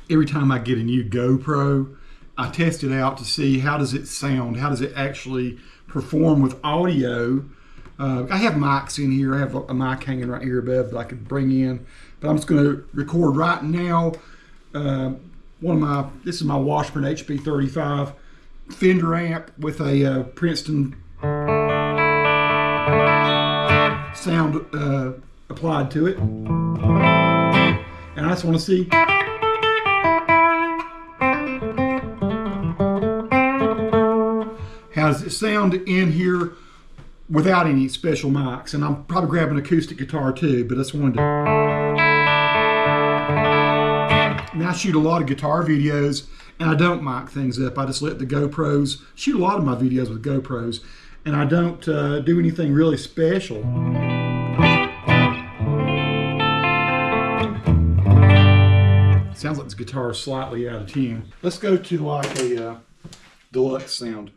every time I get a new GoPro, I test it out to see how does it sound, how does it actually perform with audio. I have mics in here. I have a mic hanging right here above that I could bring in, but I'm just going to record right now. This is my Washburn HP35 Fender amp with a Princeton sound applied to it, and I just want to see how does it sound in here without any special mics. And I'm probably grabbing an acoustic guitar too, but I just wanted to. Now I shoot a lot of guitar videos and I don't mic things up. I just let the GoPros shoot a lot of my videos with GoPros, and I don't do anything really special. Sounds like this guitar is slightly out of tune. Let's go to like a deluxe sound.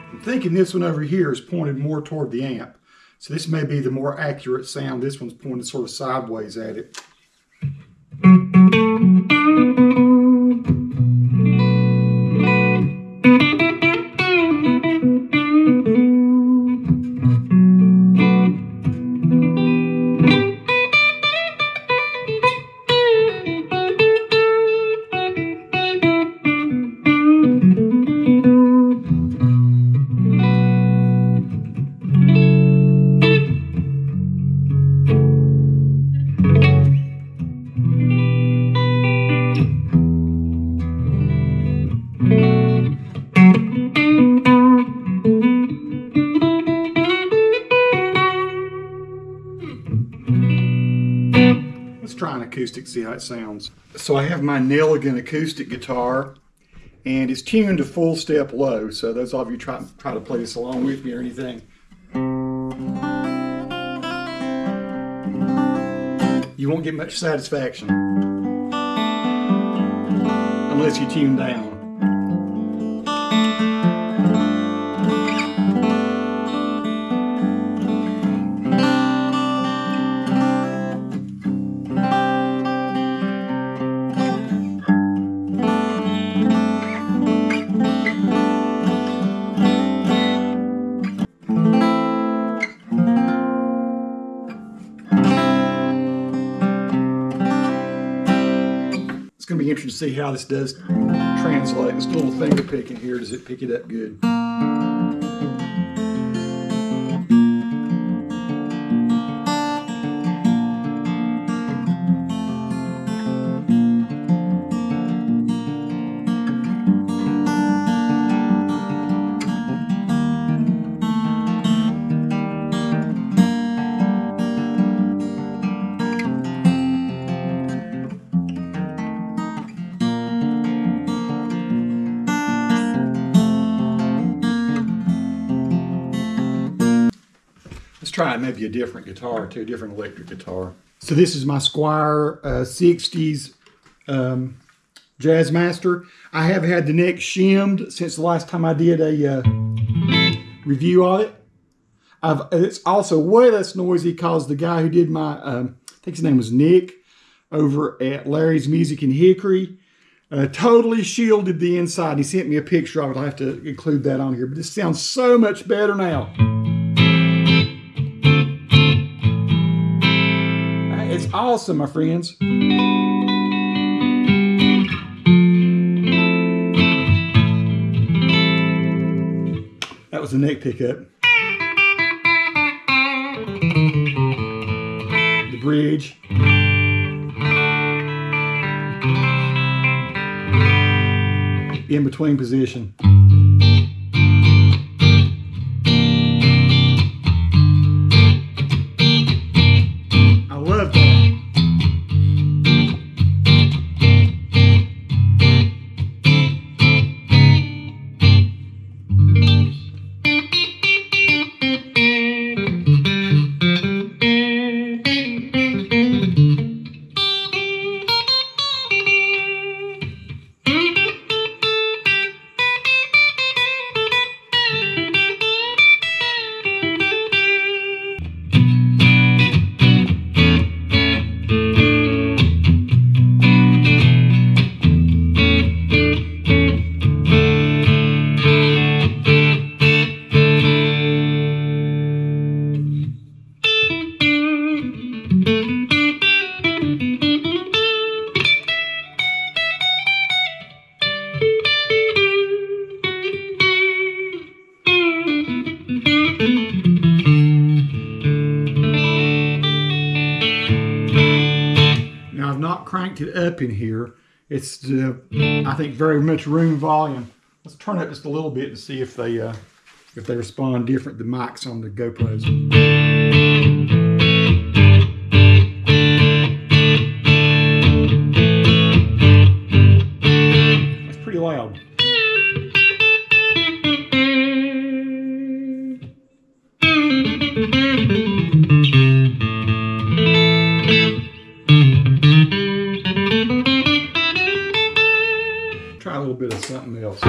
I'm thinking this one over here is pointed more toward the amp. So this may be the more accurate sound. This one's pointed sort of sideways at it. Let's try an acoustic, see how it sounds. So I have my Nelligan acoustic guitar, and it's tuned to full step low. So those of you try to play this along with me or anything, you won't get much satisfaction unless you tune down. It's going to be interesting to see how this does translate. This little finger picking here, does it pick it up good? Let's try maybe a different guitar too, a different electric guitar. So this is my Squier 60s Jazzmaster. I have had the neck shimmed since the last time I did a review of it. It's also way less noisy because the guy who did my, I think his name was Nick, over at Larry's Music in Hickory, totally shielded the inside. He sent me a picture of it. I'll have to include that on here. But this sounds so much better now. It's awesome, my friends. That was the neck pickup. The bridge. In between position. I love that. I've not cranked it up in here. It's, I think, very much room volume. Let's turn it up just a little bit to see if they respond different than mics on the GoPros. That's pretty loud. Try a little bit of something else.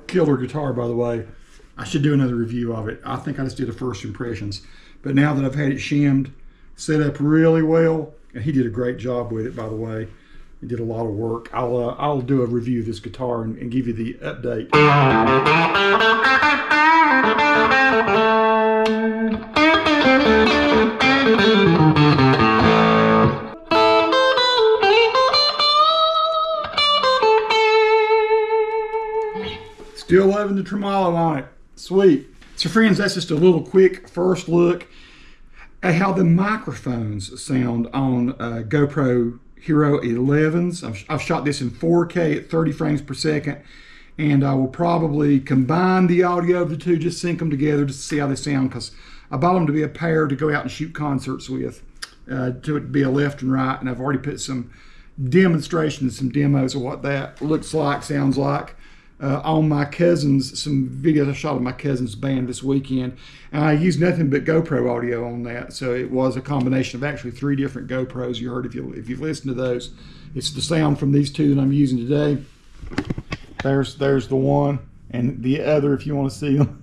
Killer guitar, by the way. I should do another review of it. I think I just did a first impressions. But now that I've had it shimmed, set up really well, and he did a great job with it, by the way. He did a lot of work. I'll do a review of this guitar and give you the update. Still loving the tremolo on it. Sweet. So friends, that's just a little quick first look at how the microphones sound on GoPro Hero 11s. I've shot this in 4K at 30 frames per second, and I will probably combine the audio of the two, just sync them together just to see how they sound, because I bought them to be a pair to go out and shoot concerts with, to be a left and right, and I've already put some demonstrations, some demos of what that looks like, sounds like. On my cousin's, some videos I shot of my cousin's band this weekend, and I used nothing but GoPro audio on that, so it was a combination of actually 3 different GoPros. You heard if you've listened to those. It's the sound from these 2 that I'm using today. There's the one, and the other if you want to see them.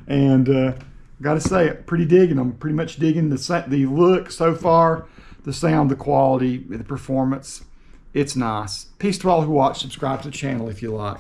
And gotta say, pretty digging them. Pretty much digging the look so far, the sound, the quality, the performance. It's nice. Peace to all who watch. Subscribe to the channel if you like.